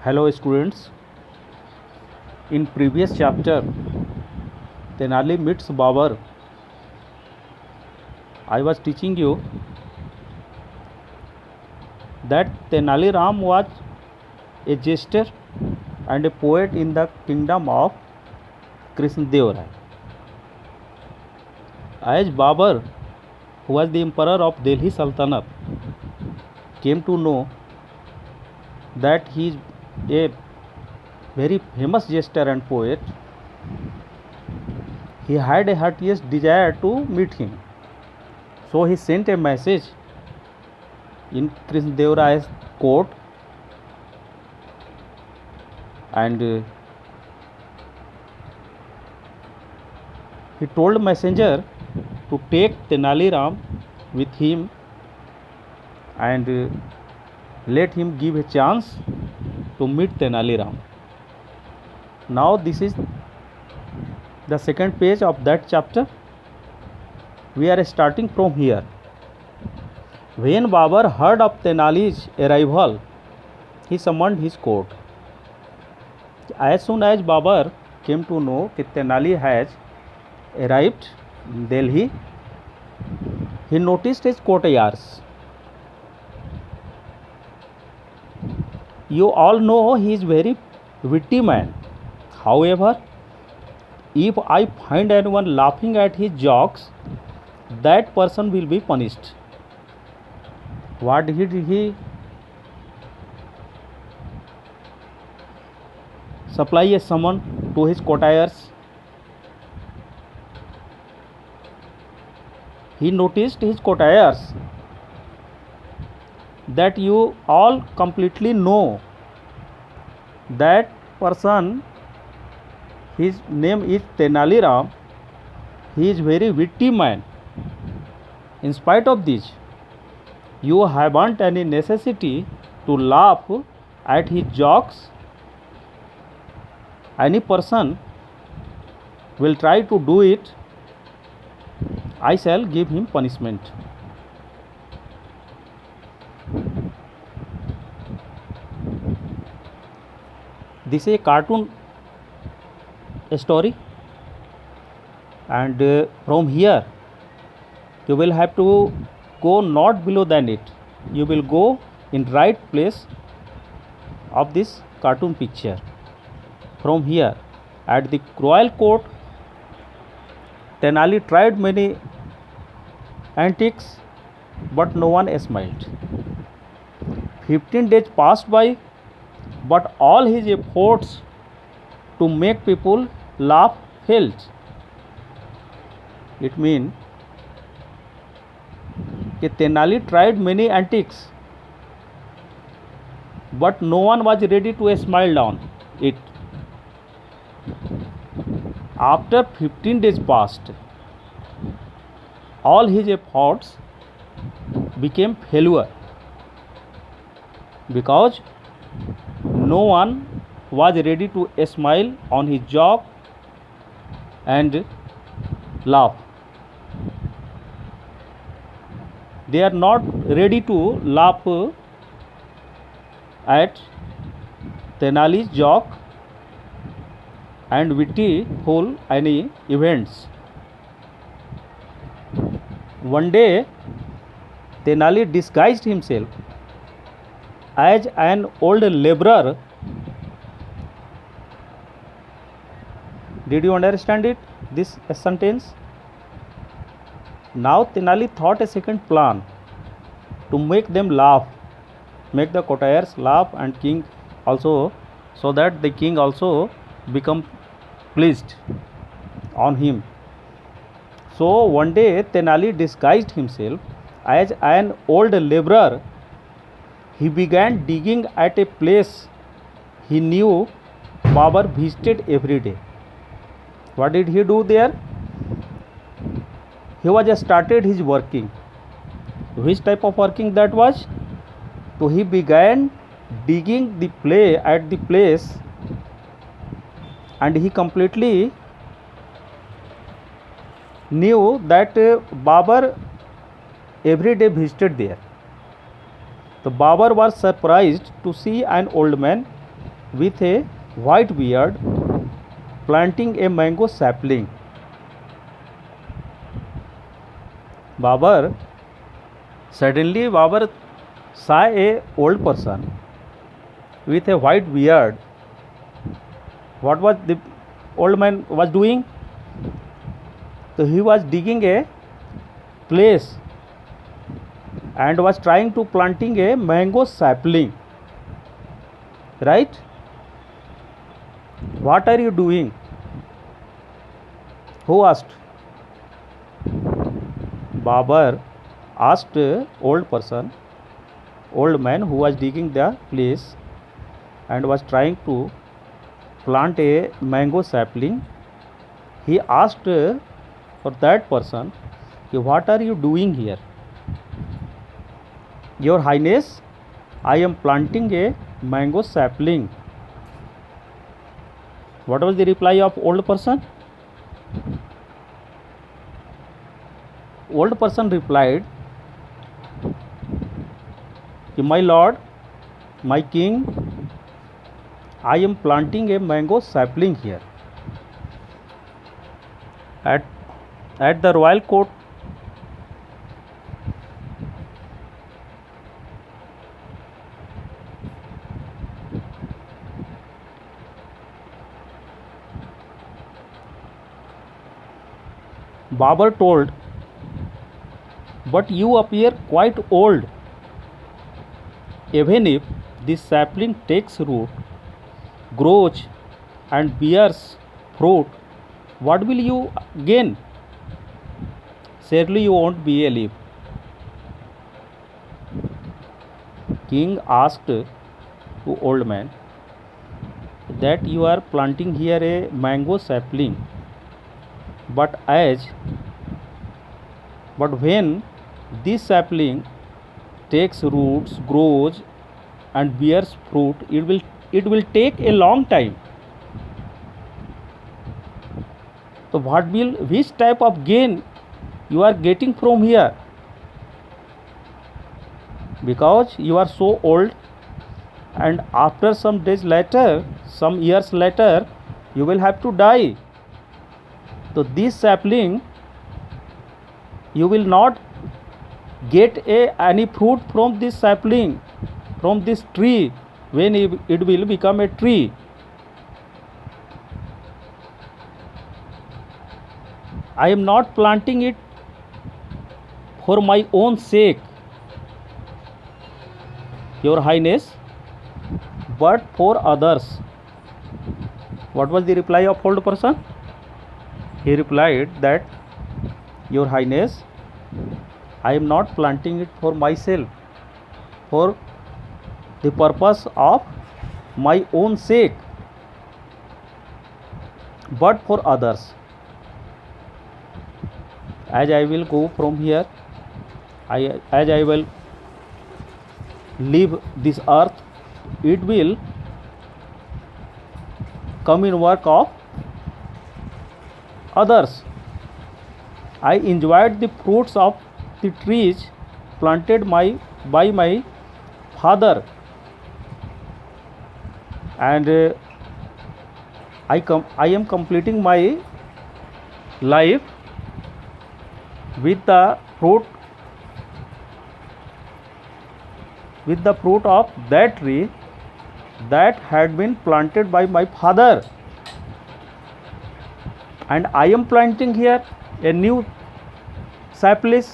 Hello students, in previous chapter Tenali meets Babar. I was teaching you that Tenali Ram was a jester and a poet in the kingdom of Krishnadeva Rai. As Babar, who was the emperor of Delhi Sultanate, came to know that he is a very famous jester and poet, he had a heartiest desire to meet him. So he sent a message in Krishnadeva Rai's court and he told messenger to take Tenali Ram with him and let him give a chance to meet Tenali Ram. Now this is the second page of that chapter. We are starting from here. When Babar heard of Tenali's arrival, he summoned his court. As soon as Babar came to know that Tenali has arrived in Delhi, he noticed his courtiers. You all know he is very witty man. However, if I find anyone laughing at his jokes, that person will be punished. What did he supply a summon to his courtiers? He noticed his courtiers that you all completely know that person, his name is Tenali Ram. He is very witty man. In spite of this, you haven't any necessity to laugh at his jokes. Any person will try to do it, I shall give him punishment. This is a cartoon story, and from here you will have to go not below than it. You will go in right place of this cartoon picture. From here, at the royal court, Tenali tried many antics, but no one smiled. 15 days passed by, but all his efforts to make people laugh failed. It means that Tenali tried many antics, but no one was ready to smile down it. After 15 days passed, all his efforts became failure because no one was ready to smile on his joke and laugh. They are not ready to laugh at Tenali's joke and wittyful any events. One day, Tenali disguised himself as an old laborer. Did you understand it? This sentence? Now Tenali thought a second plan to make them laugh, make the courtiers laugh and king also, so that the king also become pleased on him. So one day Tenali disguised himself as an old laborer. He began digging at a place he knew Babar visited every day. What did he do there? He was started his working. Which type of working that was? So he began digging the play at the place, and he completely knew that Babar every day visited there. The Babar was surprised to see an old man with a white beard planting a mango sapling. Babar Suddenly Babar saw a old person with a white beard. What was the old man was doing? So he was digging a place and was trying to planting a mango sapling. Right? What are you doing? Who asked? Babar asked old person, old man who was digging the place and was trying to plant a mango sapling. He asked for that person, what are you doing here? Your Highness, I am planting a mango sapling. What was the reply of old person? Old person replied, my lord, my king, I am planting a mango sapling here. At the royal court, Babar told, but you appear quite old. Even if this sapling takes root, grows and bears fruit, what will you gain? Surely you won't be a leaf. King asked to old man that you are planting here a mango sapling, but when this sapling takes roots, grows and bears fruit, it will take a long time. So which type of gain you are getting from here? Because you are so old, and after some years later, you will have to die. So this sapling, you will not get any fruit from this sapling, from this tree, when it will become a tree. I am not planting it for my own sake, Your Highness, but for others. What was the reply of old person? He replied that, Your Highness, I am not planting it for myself, for the purpose of my own sake, but for others. As I will go from here, as I will leave this earth, it will come in work of others. I enjoyed the fruits of the trees planted by my father, and I am completing my life with the fruit of that tree that had been planted by my father, and I am planting here a new sapling.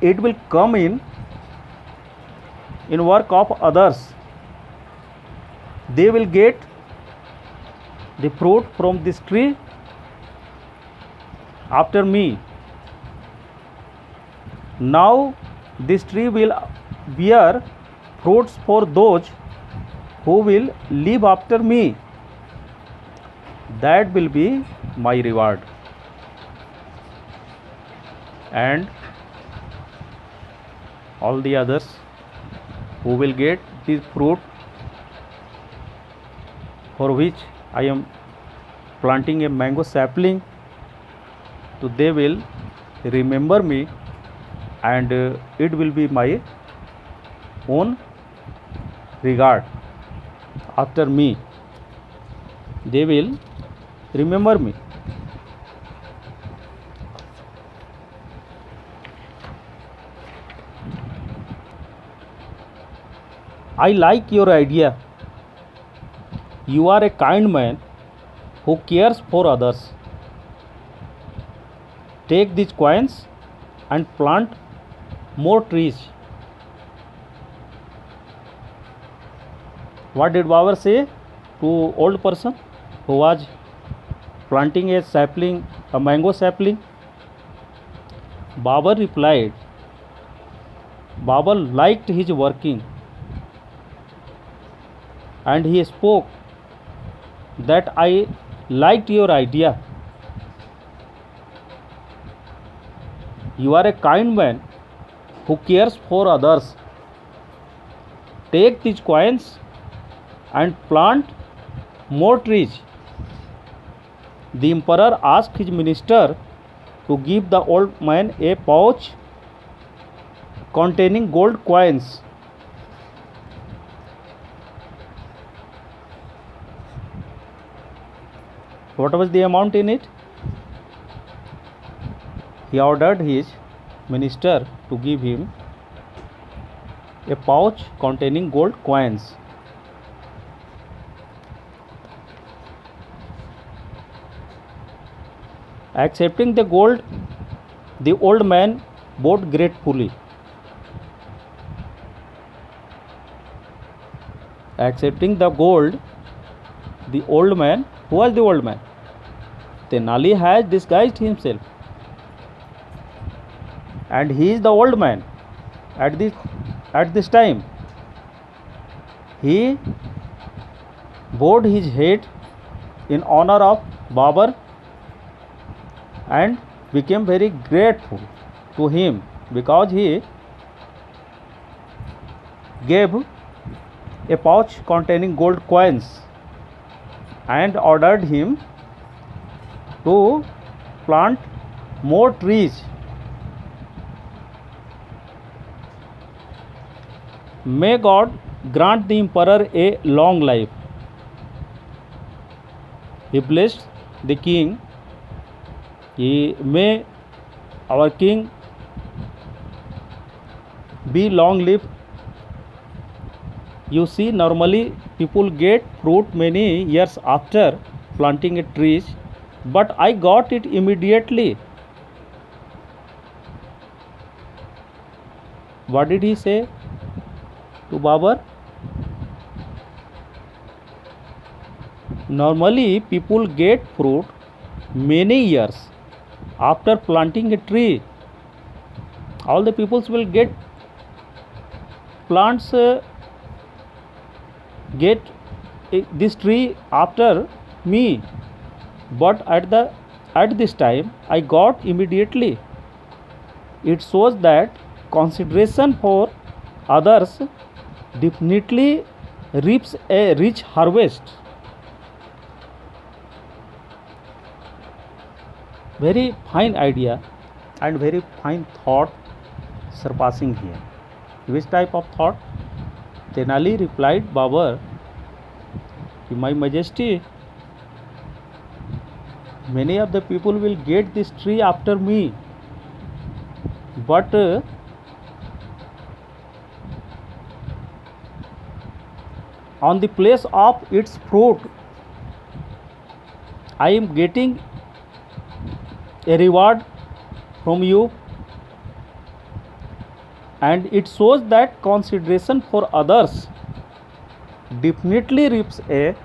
It will come in work of others. They will get the fruit from this tree after me. Now this tree will bear fruits for those who will live after me. That will be my reward. And all the others who will get this fruit for which I am planting a mango sapling, so they will remember me, and it will be my own regard after me. They will remember me. I like your idea. You are a kind man who cares for others. Take these coins and plant more trees. What did Babar say to old person who was planting a sapling, a mango sapling? Babar replied, Babar liked his working, and he spoke that I liked your idea. You are a kind man who cares for others. Take these coins and plant more trees. The emperor asked his minister to give the old man a pouch containing gold coins. What was the amount in it? He ordered his minister to give him a pouch containing gold coins. Accepting the gold, the old man bowed gratefully. Accepting the gold, the old man, who was the old man? Tenali has disguised himself, and he is the old man at this time. He bowed his head in honor of Babar and became very grateful to him because he gave a pouch containing gold coins and ordered him to plant more trees. May God grant the emperor a long life. He blessed the king. May our king be long lived. You see, normally people get fruit many years after planting a tree, but I got it immediately. What did he say to Babar? Normally people get fruit many years after planting a tree. All the peoples will get plants get this tree after me, but at this time I got immediately. It shows that consideration for others definitely reaps a rich harvest. Very fine idea and very fine thought surpassing here. Which type of thought? Tenali replied, Babar, My Majesty, many of the people will get this tree after me, but on the place of its fruit, I am getting a reward from you, and it shows that consideration for others definitely reaps a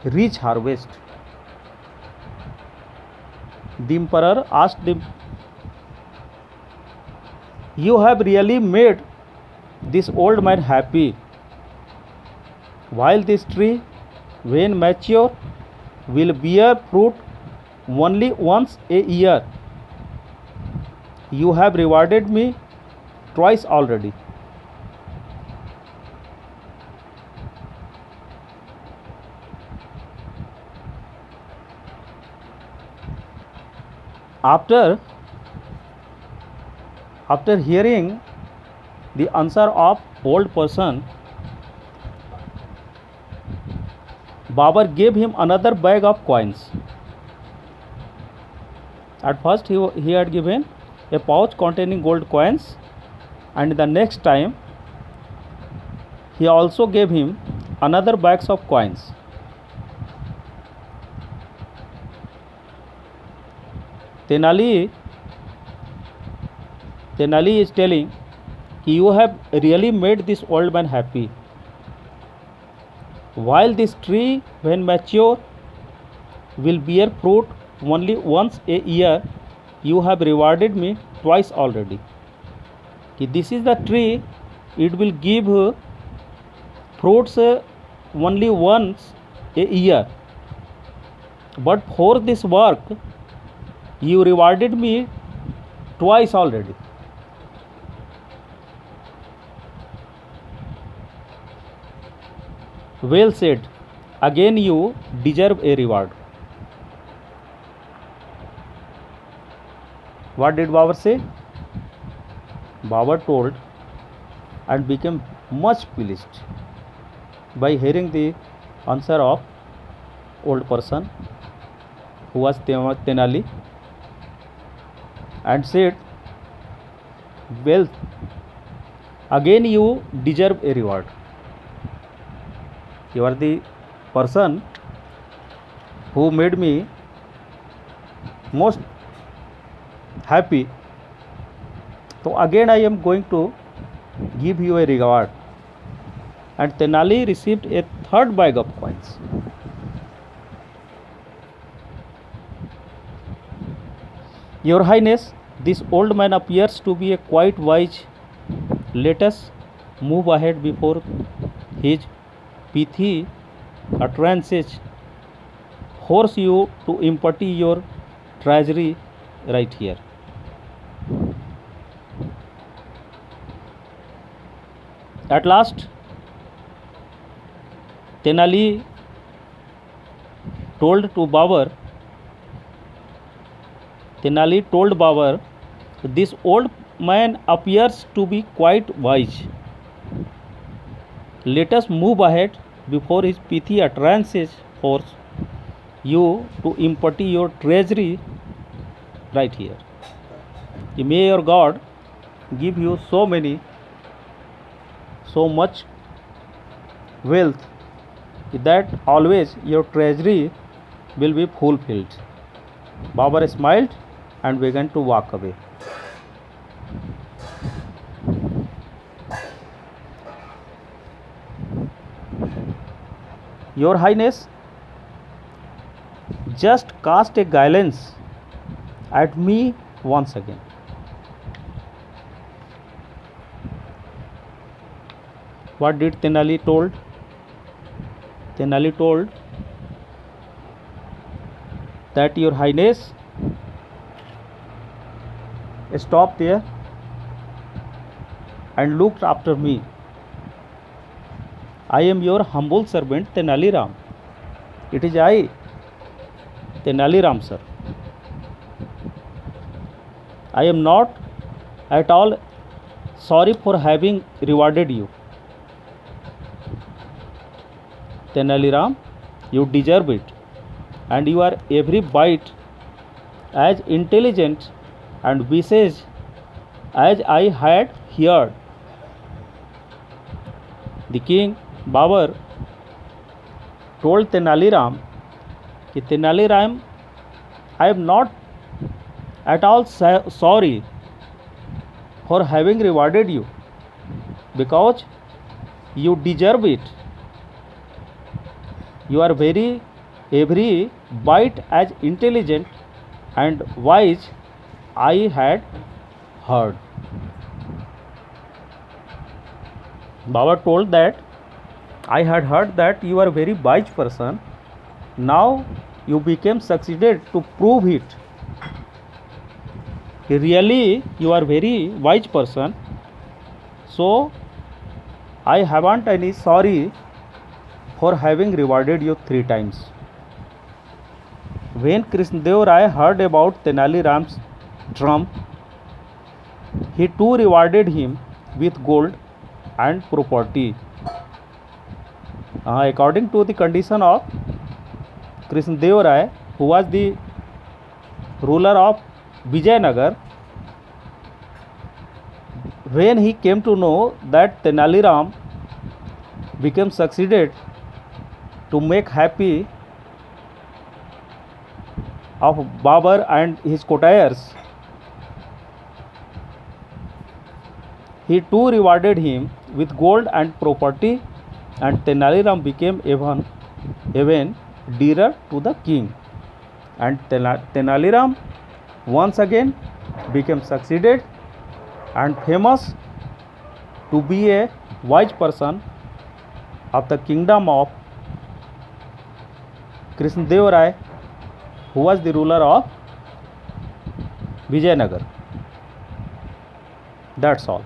rich harvest. The emperor asked him, You have really made this old man happy. While this tree, when mature, will bear fruit only once a year. You have rewarded me twice already. After hearing the answer of old person, Babar gave him another bag of coins. At first he had given a pouch containing gold coins, and the next time he also gave him another bags of coins. Tenali is telling, you have really made this old man happy. While this tree, when mature, will bear fruit only once a year, you have rewarded me twice already. This is the tree, it will give fruits only once a year, but for this work you rewarded me twice already. Well said. Again you deserve a reward. What did Babar say? Babar told and became much pleased by hearing the answer of old person who was Tenali, and said, well, again you deserve a reward. You are the person who made me most happy, so again I am going to give you a reward. And Tenali received a third bag of coins. Your Highness, this old man appears to be a quite wise. Let us move ahead before his pithy utterances force you to empty your treasury right here. At last, Tenali told Babar, this old man appears to be quite wise. Let us move ahead before his pithy utterances force you to empty your treasury right here. May your God give you so much wealth that always your treasury will be fulfilled. Babar smiled and began to walk away. Your Highness, just cast a glance at me once again. What did Tenali told? Tenali told that your Highness, stop there and looked after me. I am your humble servant Tenali Ram. It is I, Tenali Ram, sir. I am not at all sorry for having rewarded you. Tenali Ram, you deserve it, and you are every bit as intelligent and wise as I had heard. The king Babar told Tenali Ram, Tenali Ram, I am not at all sorry for having rewarded you, because you deserve it. You are every bit as intelligent and wise I had heard. Baba told that I had heard that you are a very wise person. Now you became succeeded to prove it. Really, you are very wise person. So I haven't any sorry for having rewarded you 3 times. When Krishnadev Rai heard about Tenali Ram's trump, he too rewarded him with gold and property. according to the condition of Krishnadeva Rai, who was the ruler of Vijayanagar, when he came to know that Tenali Ram became succeeded to make happy of Babur and his courtiers, he too rewarded him with gold and property, and Tenali Ram became even dearer to the king. And Tenali Ram once again became succeeded and famous to be a wise person of the kingdom of Krishnadeva Rai, who was the ruler of Vijayanagar. That's all.